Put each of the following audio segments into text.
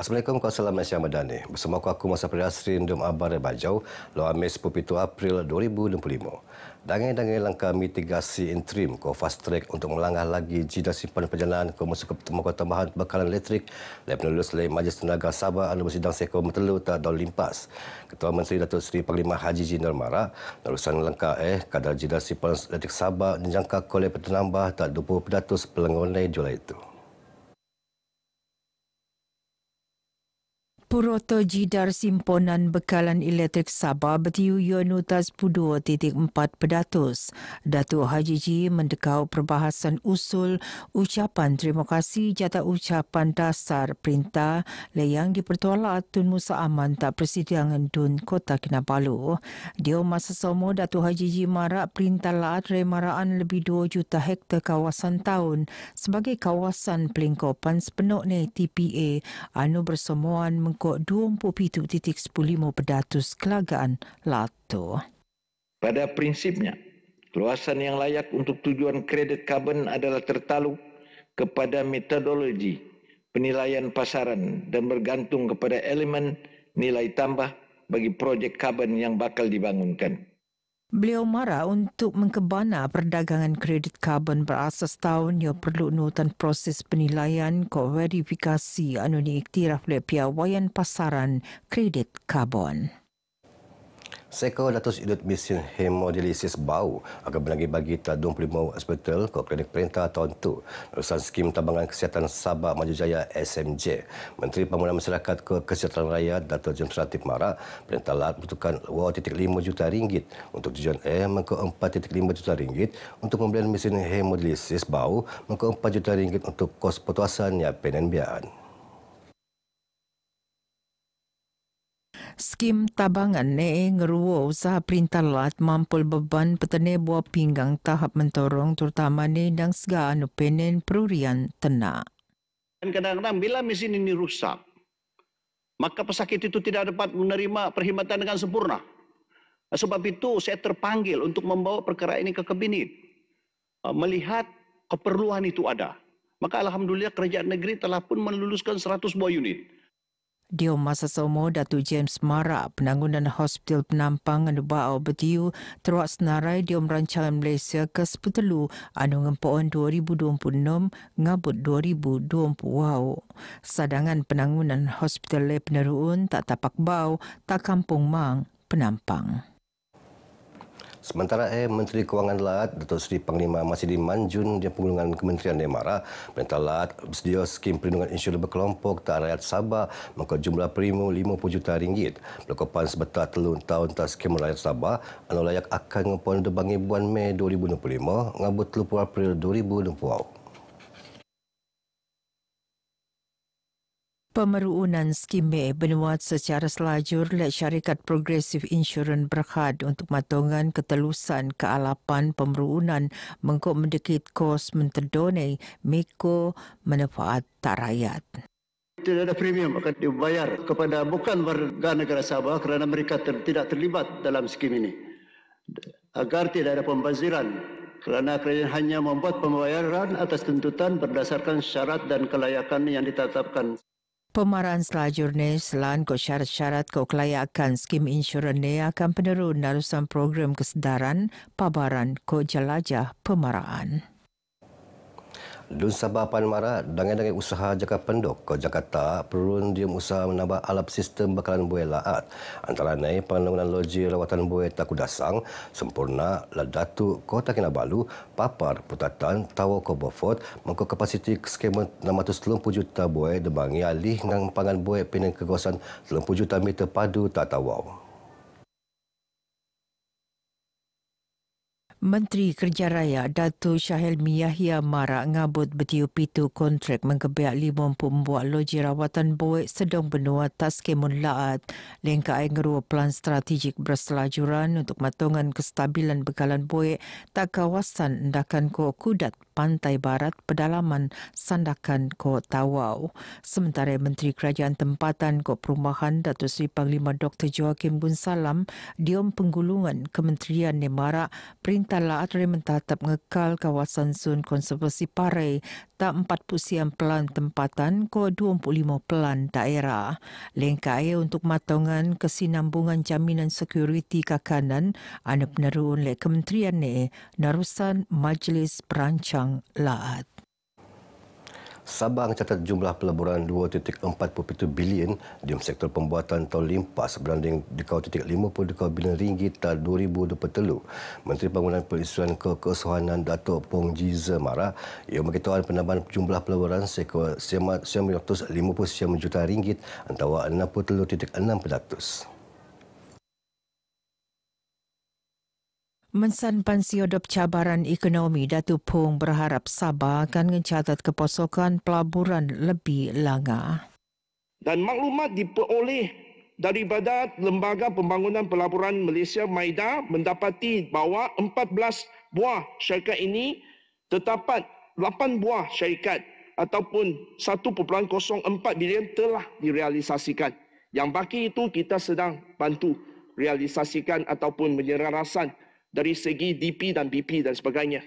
Assalamualaikum, Kawasan Malaysia Madani. Bersama aku Masa Periasrin Dum Abar Bajau, Khamis 17 April 2025. Dangai-dangai langkah mitigasi interim ko fast track untuk melanggar lagi jida simpan perjalanan ko masuk ke temukan tambahan bekalan elektrik dan penulis oleh Majlis Tenaga Sabah anu bersidang seko Mentelu tak daun limpas. Ketua Menteri Datuk Seri Panglima Haji Jeneral Mara menerusan langkah kadar jida simpan elektrik Sabah dijangka oleh penambah tak 20% pelanggonai Julai itu. Puroto jidar simponan bekalan elektrik Sabah bertiu Yuanutas 2.4%. Datuk Haji Ji mendekau perbahasan usul ucapan terima kasih jata ucapan dasar perintah yang dipertolak Tun Musa Aman tak Persidangan Dun Kota Kinabalu. Dia masa somo Datuk Haji Ji marak perintah laat remaraan lebih 2 juta hektar kawasan tahun sebagai kawasan pelingkupan sepenuh TPA anu bersemuan mengkut 27.15% kelagaan Lato. Pada prinsipnya, luasan yang layak untuk tujuan kredit karbon adalah tertakluk kepada metodologi penilaian pasaran dan bergantung kepada elemen nilai tambah bagi projek karbon yang bakal dibangunkan. Beliau marah untuk mengkebana perdagangan kredit karbon berasas tahun yang perlu nutan proses penilaian ko verifikasi anu diiktiraf oleh piawaian pasaran kredit karbon. Seko Datuk Idut Mesin Hemodialisis Bau akan bagi tak 25 hospital ke klinik perintah tahun tu. Urusan skim Tabangan Kesihatan Sabah Maju Jaya SMJ. Menteri Pembangunan Masyarakat ke Kesihatan Rakyat Datuk Jenderal Latif Mara perintah laat membutuhkan 2.5 juta ringgit untuk tujuan mengko 4.5 juta ringgit untuk pembelian mesin hemodialisis bau mengko 4 juta ringgit untuk kos petuasannya penenbiaan. Skim tabangan ngeruo usaha perintah lat mampul beban petani buah pinggang tahap mentorong terutama dan segala anu penen perurian tenak. Dan kadang-kadang bila mesin ini rusak, maka pesakit itu tidak dapat menerima perkhidmatan dengan sempurna. Sebab itu saya terpanggil untuk membawa perkara ini ke kabinet. Melihat keperluan itu ada. Maka alhamdulillah kerajaan negeri telah pun meluluskan 100 buah unit. Dia masa somo Datuk James Mara penangunan hospital penampang anu baau bertiu teruak senarai dia merancangan Malaysia ke seputelu anu ngempoon 2026 ngabut 2020 wow. Sadangan penangunan hospital le peneruun tak tapak bau tak kampung mang penampang. Sementara Menteri Kewangan Laat Datuk Seri Panglima Masidin Manjun dan penggulungan Kementerian Nemara perintah laat bersedia skim perlindungan insurans berkelompok tak rakyat Sabah mengko jumlah premo RM50 juta. Berkopan sebetar 3 tahun tak skim rakyat Sabah anu layak akan ngempon debangi bulan Mei 2025 ngabut 30 April 2020. Pemeruunan skim benuat secara selajur oleh Syarikat Progresif Insurans Berhad untuk matongan ketelusan kealapan pemeruunan mengkok mendekit kos menterdonai meko manfaat tak rakyat. Tidak ada premium akan dibayar kepada bukan warga negara Sabah kerana mereka tidak terlibat dalam skim ini. Agar tidak ada pembaziran kerana kerajaan hanya membuat pembayaran atas tuntutan berdasarkan syarat dan kelayakan yang ditetapkan. Pemarahan selajurnya selain ko syarat-syarat ko kelayakan skim insurans ni akan penerus narusan program kesedaran pabaran ko jelajah pemarahan. Dun Sabah Pan Mara dangai-dangai usaha jaka pendok ke Jakarta perlu dia usaha menambah alat sistem bekalan buai laat. Antara lain pembangunan loji rawatan buai Taku Dasang, sempurna Ladatu Kota Kinabalu, papar putatan Tawa Kobofort, mengko kapasiti skema 630 juta buai debangi alih dengan pangan buai penen ke kawasan 30 juta meter padu tak tawau. Menteri Kerja Raya Datuk Syahelmi Yahya Mara ngabut bertiu pitu kontrak mengkebiak 50 pembuat loji rawatan buik sedang benua atas kemun laat lengkai ngerua plan strategik berselajuran untuk matongan kestabilan bekalan buik tak kawasan endakan ko kudat pantai barat pedalaman Sandakan Ko Tawau. Sementara Menteri Kerajaan Tempatan Ko Perumahan Datuk Seri Panglima Dr. Joaquim Bun Salam diom penggulungan Kementerian Nemara perintah laat mentatap ngekal kawasan zon konservasi Parai tak 40% pelan tempatan ko 25 pelan daerah. Lengkai untuk matongan kesinambungan jaminan sekuriti kakanan anu peneruun le kementerian ni narusan Majlis Perancang Laat. Sabah mencatat jumlah pelaburan 2.47 bilion di sektor pembuatan tahun limpas berbanding 2.52 bilion ringgit tahun 2023. Menteri Bangunan Peristruan Kekesuhanan Datuk Pong Jiza Mara ia beritahuan penambahan jumlah pelaburan sekor 950 juta ringgit antara 63.6%. Mensan siodop cabaran ekonomi, Datuk Pong berharap Sabah akan mencatat keposokan pelaburan lebih langgar. Dan maklumat diperoleh daripada Lembaga Pembangunan Pelaburan Malaysia MAIDA mendapati bahawa 14 buah syarikat ini terdapat 8 buah syarikat ataupun 1.04 bilion telah direalisasikan. Yang baki itu kita sedang bantu realisasikan ataupun menyelarasan dari segi DP dan BP dan sebagainya.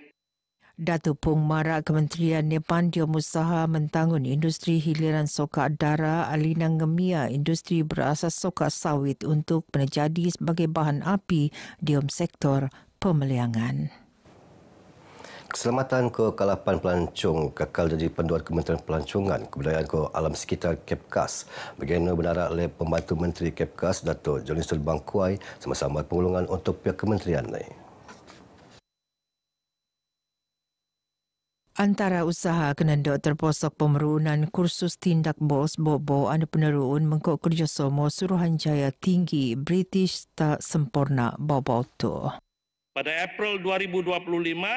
Datuk Pong Mara Kementerian Nepandium Usaha mentangun industri hiliran soka dara alina ngemia industri berasas soka sawit untuk menjadi sebagai bahan api di sektor pemeliangan. Keselamatan kekalapan pelancong kekal jadi panduan Kementerian Pelancongan Kebudayaan ke Alam Sekitar Kepkas. Bagaimana benarak oleh Pembantu Menteri Kepkas Datuk Johnson Bangkuai sama-sama penggulungan untuk pihak kementerian ini. Antara usaha kenandok terposok pemerunan kursus tindak bos bobo anu peneruun mengkok kerjasama Suruhanjaya Tinggi British tak sempurna bobo tu. Pada April 2025,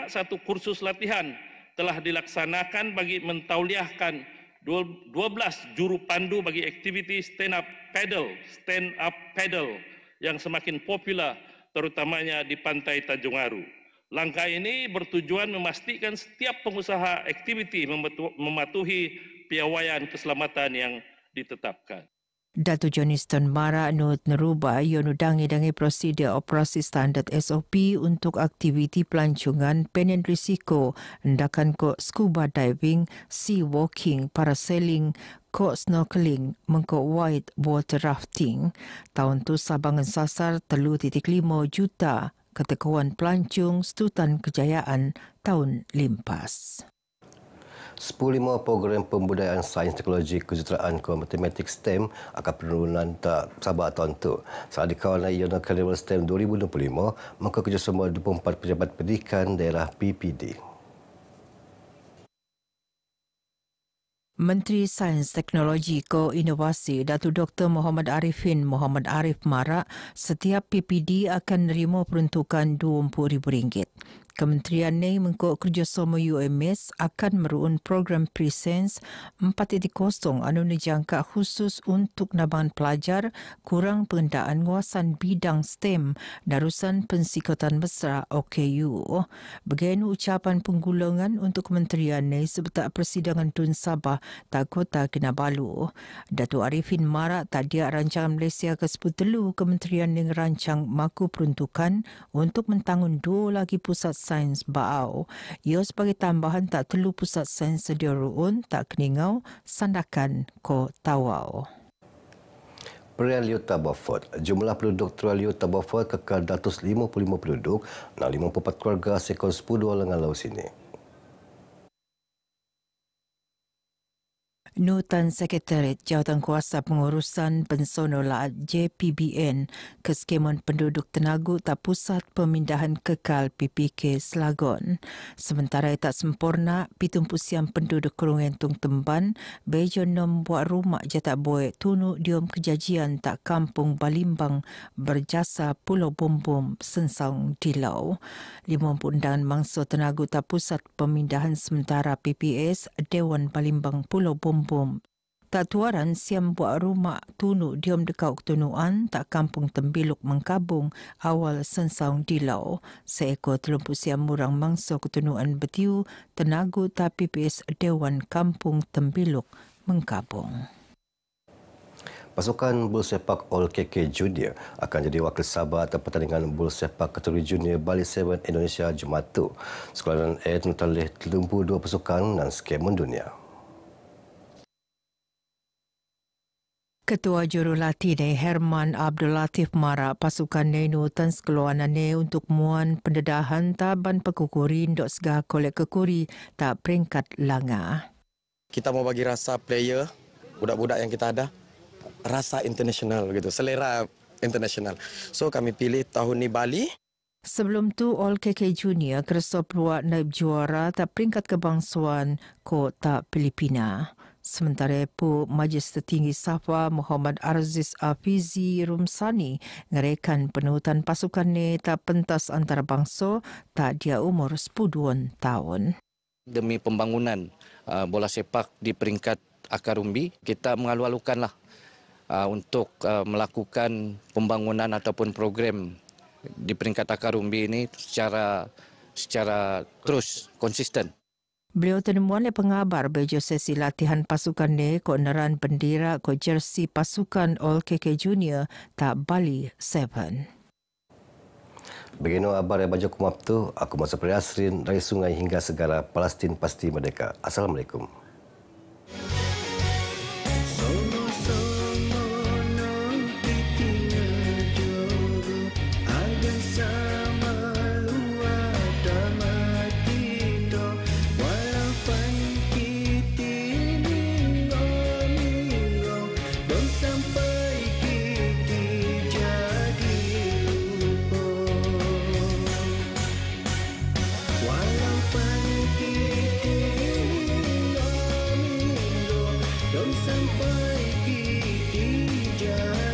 satu kursus latihan telah dilaksanakan bagi mentauliahkan 12 juru pandu bagi aktiviti stand-up paddle yang semakin popular terutamanya di pantai Tanjung Aru. Langkah ini bertujuan memastikan setiap pengusaha aktiviti mematuhi piawaian keselamatan yang ditetapkan. Datuk Johnston Mara nut nerubah ionu dangi prosedur operasi standard SOP untuk aktiviti pelancongan penen risiko hendakan ko scuba diving, sea walking, parasailing, ko snorkeling, mengko white water rafting. Tahun tu Sabah sasar 3.5 juta ketekuan pelancong Setutan Kejayaan tahun limpas. 10 program pembudayaan sains teknologi kejuruteraan ke matematik STEM akan penurunan tak Sabah tahun tu. Saat dikawalan Iona Carnival STEM 2025, maka kerjasama 24 pejabat pendidikan daerah PPD. Menteri Sains Teknologi Ko Inovasi Datuk Dr. Muhammad Arifin Muhammad Arif Mara setiap PPD akan menerima peruntukan RM20,000. Kementerian ini mengkok kerjasama UMS akan meruun program Presence 4.0 anu dijangka khusus untuk nabangan pelajar kurang pengendaan nguasan bidang STEM Darusan Pensikatan Mesra OKU. Bagian ucapan penggulungan untuk kementerian ini sebetak persidangan Tun Sabah tak Kota Kinabalu. Datuk Arifin Mara tadi rancangan Malaysia ke-10 kementerian yang rancang maku peruntukan untuk mentangun 2 lagi pusat sains Baau. Ia sebagai tambahan tak telu pusat sains sedia ruun tak keningau Sandakan Ko Tawau. Perayaan Liota Beaufort. Jumlah penduduk Trial Liota Beaufort kekal 155 penduduk dan 54 keluarga sekon 10 lengan laut sini. Nutan Sekretariat Jawatankuasa Pengurusan Pensono Laat JPBN Keskeman Penduduk Tenagu tak Pusat Pemindahan Kekal PPK Selangor. Sementara tak sempurna, pitumpusian penduduk Kerungentung Temban bejon membuat rumah jatak boy tunu diom kejajian tak Kampung Balimbang berjasa Pulau Bumbum Sensang Dilau. 50 undangan mangsa tenagu tak Pusat Pemindahan Sementara PPS Dewan Balimbang Pulau Bumbum Tak tuaran siam buat rumah tunuk diam dekat tunuan tak kampung Tembiluk Mengkabung awal sensaung dilau. Seekor terlumpuk siam murang mangsa ketunuan betiu tenagu TPPS Dewan Kampung Tembiluk Mengkabung. Pasukan Bulu Sepak All KK Junior akan jadi wakil Sabah atas pertandingan Bulu Sepak kategori Junior Bali 7 Indonesia Jumaat tu. Sekolahan A terlebih 32 pasukan dan skem mendunia. Ketua Jurulatih Herman Abdul Latif marak pasukan Nenu tan sekeluaran untuk muan pendedahan taban pekukuri dok segah kolek kekuri tak peringkat langa. Kita mau bagi rasa player, budak-budak yang kita ada, rasa international gitu, selera international. So kami pilih tahun ni Bali. Sebelum tu All KK Junior kerasa peluang naib juara tak peringkat kebangsuan kota Filipina. Sementara itu, Majlis Tertinggi Sabah Muhammad Aziz Afizi Rumsani ngerekan penurutan pasukan ni tak pentas antarabangsa tak dia umur 10 tahun. Demi pembangunan bola sepak di peringkat akar umbi, kita mengalu-alukanlah untuk melakukan pembangunan ataupun program di peringkat akar umbi ini secara terus konsisten. Beliau temuan oleh pengabar baju sesi latihan pasukan ni keonaran bendera ko jersey pasukan All KK Junior tak Bali 7. Begini abar yang baju kumap tu, aku masa Asrin dari sungai hingga segara Palestin pasti merdeka. Assalamualaikum. Sampai kita